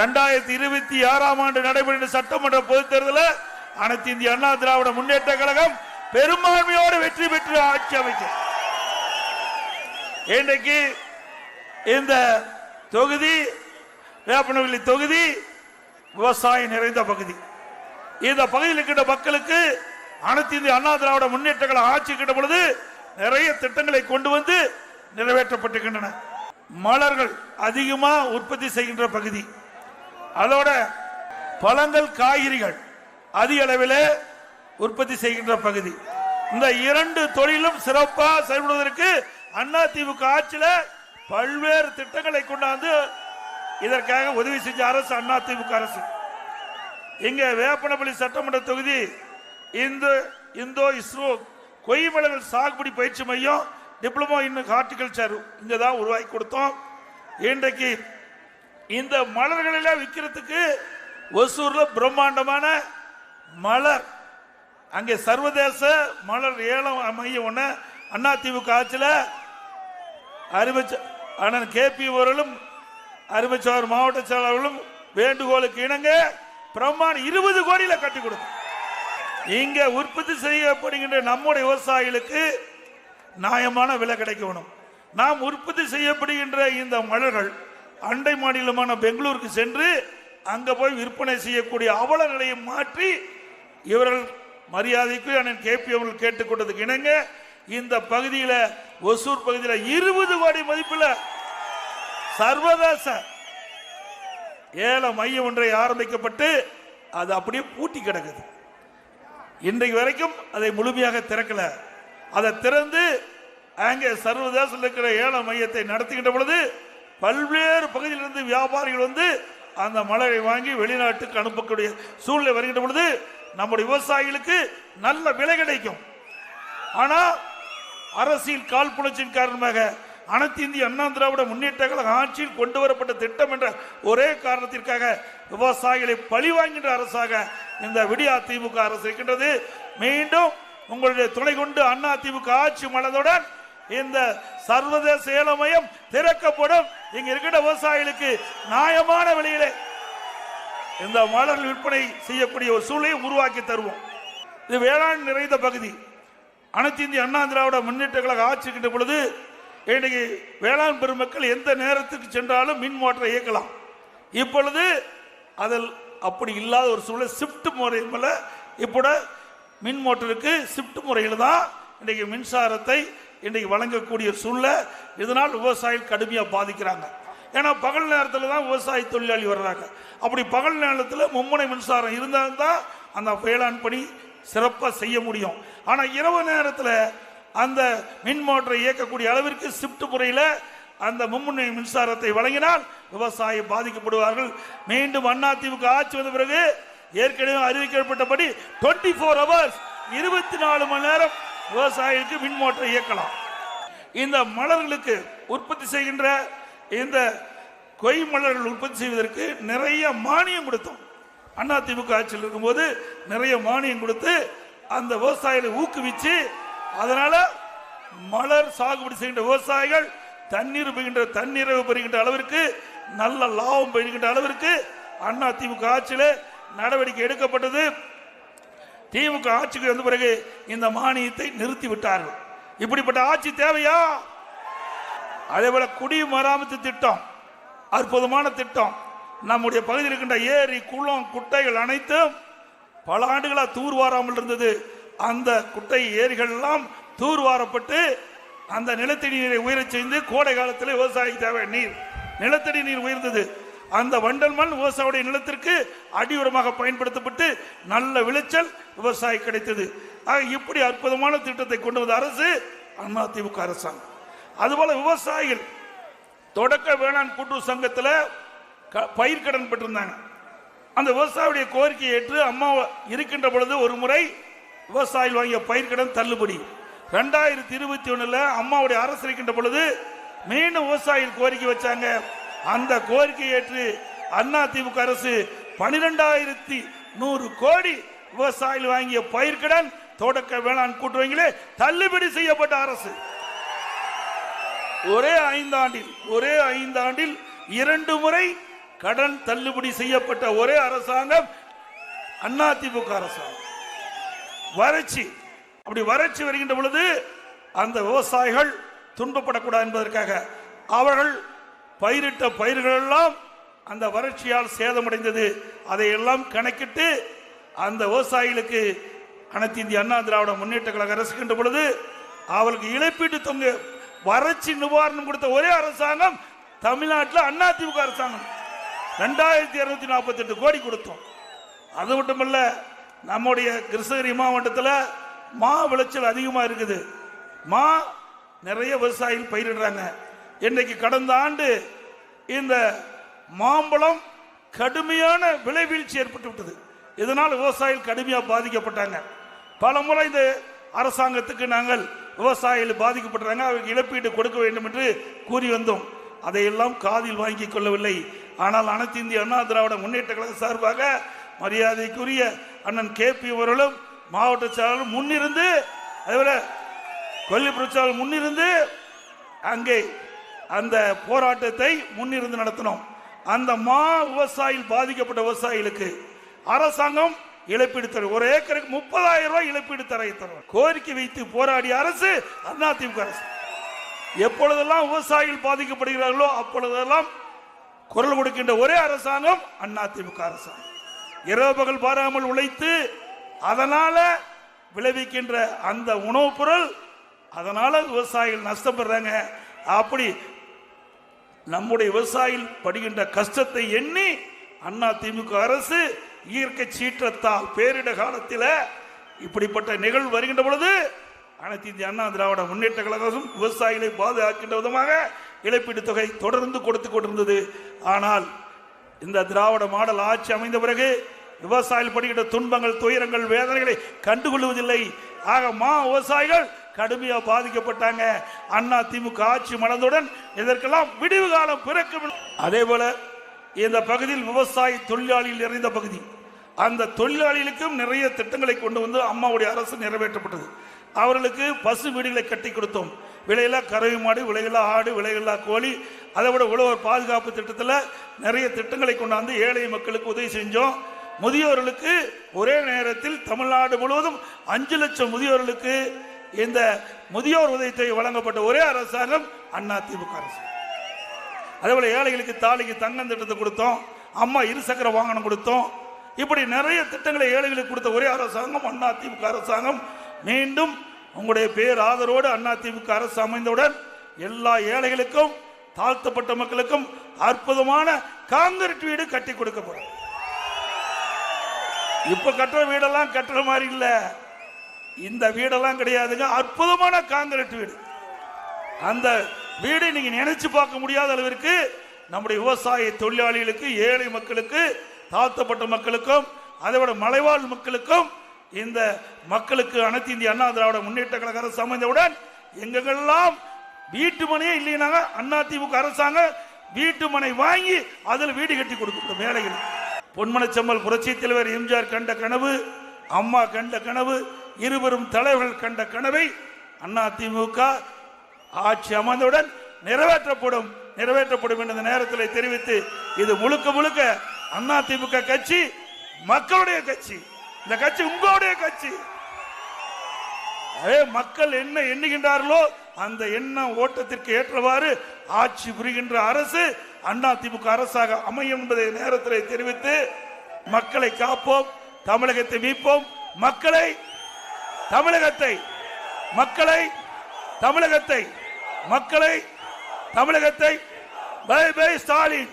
2026ஆம் ஆண்டு நடைபெற்ற சட்டமன்ற பொதுத் தேர்தலில் அனைத்து இந்திய அண்ணா திராவிட முன்னேற்ற கழகம் பெரும்பான்மையோடு வெற்றி பெற்று ஆட்சி அமைக்கும். இன்றைக்கு இந்த தொகுதி வேப்பனவல்லி தொகுதி விவசாயம் நிறைந்த பகுதி. இந்த பகுதியில் இருக்கின்ற மக்களுக்கு அனைத்து இந்திய அண்ணா திராவிட முன்னேற்ற கழகம் ஆட்சி கிட்ட பொழுது நிறைய திட்டங்களை கொண்டு வந்து நிறைவேற்றப்பட்டிருக்கின்றன. மலர்கள் அதிகமா உற்பத்தி செய்கின்ற பகுதி, அதோட பழங்கள் காய்கறிகள் அதிக அளவில் உற்பத்தி செய்கின்ற பகுதி. இந்த இரண்டு தொழிலும் சிறப்பாக செயல்படுவதற்கு அதிமுக ஆட்சியில் பல்வேறு திட்டங்களை கொண்டாந்து இதற்காக உதவி செஞ்ச அரசு அதிமுக அரசு. இங்க வேப்பனப்பள்ளி சட்டமன்ற தொகுதி இந்தோ இஸ்ரோ கொய்மலர்கள் சாகுபடி பயிற்சி மையம் டிப்ளமோ இன் ஹார்டிகல்ச்சர் இங்க தான் உருவாக்கி கொடுத்தோம். இன்றைக்கு இந்த மலர்களெல்லாம் விற்கிறதுக்கு ஒசூர்ல பிரம்மாண்டமான மலர் அங்கே சர்வதேச மலர் ஏலம் மையம் ஒன்று அதிமுக ஆட்சியில் அண்ணன் KP அவர்களும் அறிவிச்சவர் மாவட்ட செயலாளர்களும் வேண்டுகோளுக்கு இணங்க பிரமாணம் 20 கோடியில கட்டி கொடுத்தோம். இங்க உற்பத்தி செய்யப்படுகின்ற நம்முடைய விவசாயிகளுக்கு நியாயமான விலை கிடைக்கணும். நாம் உற்பத்தி செய்யப்படுகின்ற இந்த மலர்கள் அண்டை மாநிலமான பெங்களூருக்கு சென்று அங்க போய் விற்பனை செய்யக்கூடிய அவல நிலையை மாற்றி இவர்கள் மரியாதைக்கு அண்ணன் KP அவர்கள் கேட்டுக்கொண்டதுக்கு இணங்க இந்த பகுதியில் ஒசூர் பகுதியில் 20 கோடி மதிப்பில் சர்வதேச ஏல மையம் ஒன்றை ஆரம்பிக்கப்பட்டு அது அப்படியே பூட்டி கிடக்குது. இன்றைக்கு வரைக்கும் அதை முழுமையாக திறக்கல. அதை திறந்து அங்கே சர்வதேசத்தில் இருக்கிற ஏல மையத்தை நடத்துகின்ற பொழுது பல்வேறு பகுதியிலிருந்து வியாபாரிகள் வந்து அந்த மலரை வாங்கி வெளிநாட்டுக்கு அனுப்பக்கூடிய சூழ்நிலை வருகின்ற பொழுது நம்முடைய விவசாயிகளுக்கு நல்ல விலை கிடைக்கும். ஆனால் அரசியல் காழ்ப்புணர்ச்சியின் காரணமாக அனைத்து இந்திய அண்ணா திராவிட முன்னேற்ற கழக ஆட்சியில் கொண்டு வரப்பட்ட திட்டம் என்ற ஒரே காரணத்திற்காக விவசாயிகளை பழிவாங்கின்ற அரசாக இந்த விடியா திமுக அரசு இருக்கின்றது. மீண்டும் உங்களுடைய துணை கொண்டு அண்ணா திமுக ஆட்சி மலர்ந்தவுடன் இந்த சர்வதேச ஏல மையம் திறக்கப்படும். இங்க இருக்கிற விவசாயிகளுக்கு நியாயமான விலையிலே இந்த மலர் விற்பனை செய்யக்கூடிய ஒரு சூழலை உருவாக்கி தருவோம். இது வேளாண் நிறைந்த பகுதி. அனைத்து இந்திய அண்ணா திராவிட முன்னேற்ற கழக ஆட்சி இருக்கின்ற பொழுது இன்னைக்கு வேளாண் பெருமக்கள் எந்த நேரத்துக்கு சென்றாலும் மின் மோட்டரை இயக்கலாம். இப்பொழுது அதில் அப்படி இல்லாத ஒரு சூழல் ஷிப்ட் முறையில் இப்போட மின் மோட்டருக்கு ஷிப்ட் முறையில் தான் இன்றைக்கு மின்சாரத்தை இன்றைக்கு வழங்கக்கூடிய சூழ்நிலை. இதனால் விவசாயிகள் கடுமையாக பாதிக்கிறாங்க. ஏன்னா பகல் நேரத்தில் தான் விவசாய தொழிலாளி வர்றாங்க. அப்படி பகல் நேரத்தில் மும்முனை மின்சாரம் இருந்தால் தான் அந்த வேளாண் பணி சிறப்பாக செய்ய முடியும். ஆனால் இரவு நேரத்தில் அந்த மின் மோட்டரை இயக்கக்கூடிய அளவிற்கு ஷிப்ட் முறையில் அந்த மும்முனை மின்சாரத்தை வழங்கினால் விவசாயி பாதிக்கப்படுவார்கள். மீண்டும் அதிமுக ஆட்சி வந்த பிறகு ஏற்கனவே அறிவிக்கப்பட்டபடி 24 hours 24 மணி நேரம் விவசாயிகளுக்கு மின் மோட்டரை இயக்கலாம். இந்த மலர்களுக்கு உற்பத்தி செய்கின்ற இந்த கொய் மலர்கள் உற்பத்தி செய்வதற்கு நிறைய மானியம் கொடுத்தோம். அதிமுக ஆட்சியில் இருக்கும்போது நிறைய மானியம் கொடுத்து அந்த விவசாயிகளை ஊக்குவிச்சு அதனால மலர் சாகுபடி செய்கின்ற விவசாயிகள் தண்ணீர் பெறுகின்ற அளவிற்கு நல்ல லாபம் பெறுகின்ற அளவிற்கு அதிமுக ஆட்சியில் நடவடிக்கை எடுக்கப்பட்டது. திமுக ஆட்சிக்கு வந்த பிறகு இந்த மானியத்தை நிறுத்தி விட்டார்கள். இப்படிப்பட்ட ஆட்சி தேவையா? அதே போல குடிமராமத்து திட்டம் அற்புதமான திட்டம். நம்முடைய பகுதியில் இருக்கின்ற ஏரி குளம் குட்டைகள் அனைத்தும் பல ஆண்டுகளாக தூர்வாராமல் இருந்தது. அந்த குட்டை ஏரிகள் எல்லாம் தூர்வாரப்பட்டு அந்த நிலத்தடி நீரை உயரச் செய்து கோடை காலத்தில் விவசாயிக்கு தேவை நீர் நிலத்தடி நீர் உயர்ந்தது. அந்த வண்டல் மண் விவசாயியுடைய நிலத்திற்கு அடியுரமாக பயன்படுத்தப்பட்டு நல்ல விளைச்சல் விவசாயி கிடைத்தது. இப்படி அற்புதமான திட்டத்தை கொண்டு வந்த அரசு அதிமுக அரசாங்கம். அதுபோல விவசாயிகள் தொடக்க வேளாண் கூட்டுறவு சங்கத்தில் பயிர்க்கடன் பெற்றிருந்தாங்க. அந்த விவசாயியுடைய கோரிக்கையை ஏற்று அம்மா இருக்கின்ற பொழுது ஒரு முறை விவசாயிகள் வாங்கிய பயிர்க்கடன் தள்ளுபடி. 2021 அம்மாவுடைய அரசு இருக்கின்ற பொழுது மீண்டும் விவசாயிகள் கோரிக்கை வச்சாங்க. அந்த கோரிக்கை ஏற்று அதிமுக அரசு 12,100 கோடி விவசாயிகள் வாங்கிய பயிர்க்கடன் தொடக்க வேளாண் கூட்டுறவிலே தள்ளுபடி செய்யப்பட்ட அரசு. ஒரே ஐந்தாண்டில் 2 முறை கடன் தள்ளுபடி செய்யப்பட்ட ஒரே அரசாங்கம் அதிமுக அரசாங்கம். வறட்சி, அப்படி வறட்சி வருகின்ற பொழுது அந்த விவசாயிகள் துன்பப்படக்கூடாது என்பதற்காக அவர்கள் பயிரிட்ட பயிர்கள் எல்லாம் அந்த வறட்சியால் சேதமடைந்தது. அதையெல்லாம் கணக்கிட்டு அந்த விவசாயிகளுக்கு அனைத்து இந்திய அண்ணா திராவிட முன்னேற்ற கழக அரசுகின்ற பொழுது அவர்களுக்கு இழப்பீட்டு தொகை வறட்சி நிவாரணம் கொடுத்த ஒரே அரசாங்கம் தமிழ்நாட்டில் அதிமுக அரசாங்கம். 2248 கோடி கொடுத்தோம். அது மட்டுமல்ல, நம்முடைய கிருஷ்ணகிரி மாவட்டத்தில் மா விளைச்சல் அதிகமாக இருக்குது. மா நிறைய விவசாயிகள் பயிரிடுறாங்க. இன்னைக்கு கடந்த ஆண்டு இந்த மாம்பழம் கடுமையான விலை வீழ்ச்சி ஏற்பட்டு விட்டது. இதனால் விவசாயிகள் கடுமையாக பாதிக்கப்பட்டாங்க. பல முறை இந்த அரசாங்கத்துக்கு நாங்கள் விவசாயிகள் பாதிக்கப்பட்டாங்க, அவருக்கு இழப்பீடு கொடுக்க வேண்டும் என்று கூறி வந்தோம். அதையெல்லாம் காதில் வாங்கிக் கொள்ளவில்லை. ஆனால் அனைத்து இந்திய அண்ணா திராவிட முன்னேற்ற கழக சார்பாக மரியாதைக்குரிய அண்ணன் KP அவர்களும் மாவட்ட செயலாளரும் முன்னிருந்து, அதேபோல கொல்லிப்புறச்சாளர் முன்னிருந்து அங்கே அந்த போராட்டத்தை முன்னிருந்து நடத்தினோம். அந்த மா விவசாயிகள் பாதிக்கப்பட்ட விவசாயிகளுக்கு அரசாங்கம் இழப்பீடு தரும். ஒரு ஏக்கருக்கு 30,000 ரூபாய் இழப்பீடு தரும் கோரிக்கை வைத்து போராடிய அரசு அதிமுக அரசு. எப்பொழுதெல்லாம் விவசாயிகள் பாதிக்கப்படுகிறார்களோ அப்பொழுதெல்லாம் குரல் கொடுக்கின்ற ஒரே அரசாங்கம் அதிமுக அரசாங்கம். இரவு பகல் பாராமல் உழைத்து அதனால விளைவிக்கின்ற அந்த உணவுப் பொருள், அதனால விவசாயிகள் நஷ்டப்படுறாங்க. அப்படி நம்முடைய விவசாயிகள் படுகின்ற கஷ்டத்தை எண்ணி அதிமுக அரசு இயற்கை சீற்றத்தால் பேரிட காலத்தில் இப்படிப்பட்ட நிகழ்வு வருகின்ற பொழுது அனைத்து இந்திய அண்ணா திராவிட முன்னேற்ற கழகம் விவசாயிகளை பாதுகாக்கின்ற விதமாக இழப்பீடு தொகை தொடர்ந்து கொடுத்து கொண்டிருந்தது. ஆனால் இந்த திராவிட மாடல் ஆட்சி அமைந்த பிறகு விவசாயிகள் படுகின்ற துன்பங்கள், துயரங்கள், வேதனைகளை கண்டுகொள்வதில்லை. ஆக மா விவசாயிகள் கடுமையாக பாதிக்கப்பட்டாங்க. அதிமுக ஆட்சி மலர்ந்தவுடன் இதற்கெல்லாம் விடிவு காலம் பிறக்கும். அதே போல இந்த பகுதியில் விவசாய தொழிலாளிகள் நிறைந்த பகுதி, அந்த தொழிலாளிகளுக்கும் நிறைய திட்டங்களை கொண்டு வந்து அம்மாவுடைய அரசு நிறைவேற்றப்பட்டது. அவர்களுக்கு பசு வீடுகளை கட்டி கொடுத்தோம். விலையில்லா கறவை மாடு, விலையில்லா ஆடு, விலையில்லா கோழி, அதை விட உழவர் பாதுகாப்பு திட்டத்தில் நிறைய திட்டங்களை கொண்டாந்து ஏழை மக்களுக்கு உதவி செஞ்சோம். முதியோர்களுக்கு ஒரே நேரத்தில் தமிழ்நாடு முழுவதும் 5 லட்சம் முதியோர்களுக்கு இந்த முதியோர் உதவித்தொகை வழங்கப்பட்ட ஒரே அரசாங்கம் அதிமுக அரசு. அதேபோல ஏழைகளுக்கு தாலிக்கு தங்கம் திட்டத்தை கொடுத்தோம். அம்மா இருசக்கர வாகனம் கொடுத்தோம். இப்படி நிறைய திட்டங்களை ஏழைகளுக்கு கொடுத்த ஒரே அரசாங்கம் அதிமுக அரசாங்கம். மீண்டும் உங்களுடைய பேர் ஆதரவோடு அதிமுக அரசு அமைந்தவுடன் எல்லா ஏழைகளுக்கும் தாழ்த்தப்பட்ட மக்களுக்கும் அற்புதமான காங்கிரீட் வீடு கட்டி கொடுக்கப்படும். இப்ப கட்டுற வீடெல்லாம் கட்டுற மாதிரி இல்ல, இந்த வீடெல்லாம் கிடையாதுங்க. அற்புதமான காங்கிரீட் வீடு. அந்த வீடு நீங்க நினைச்சு பார்க்க முடியாத அளவிற்கு நம்முடைய விவசாய தொழிலாளிகளுக்கு, ஏழை மக்களுக்கு, தாழ்த்தப்பட்ட மக்களுக்கும், அதைவிட மலைவாழ் மக்களுக்கும், இந்த மக்களுக்கு அனைத்து இந்திய அண்ணா திராவிட முன்னேற்ற கழக அரசு அமைந்தவுடன் எங்கெல்லாம் வீட்டு மனையே இல்லைனாங்க அதிமுக அரசாங்கம் வீட்டு மனை வாங்கி அதில் வீடு கட்டி கொடுக்கும் ஏழைகள். பொன்மனச்செம்மல் புரட்சி தலைவர் எம்ஜிஆர் கண்ட கனவு, அம்மா கண்ட கனவு, இருவரும் தலைவர்கள் கண்ட கனவை அதிமுக ஆட்சி அமைந்தவுடன் நிறைவேற்றப்படும் என்ற நேரத்தில் தெரிவித்து, இது முழுக்க முழுக்க அதிமுக கட்சி மக்களுடைய கட்சி. இந்த கட்சி உங்களுடைய கட்சி. மக்கள் என்ன எண்ணுகின்றார்களோ அந்த எண்ண ஓட்டத்திற்கு ஏற்றவாறு ஆட்சி புரிகின்ற அரசு அதிமுக அரசாக அமையும் என்பதை நேரத்தில் தெரிவித்து, மக்களை காப்போம், தமிழகத்தை மீட்போம், மக்களை தமிழகத்தை பை பை ஸ்டாலின்.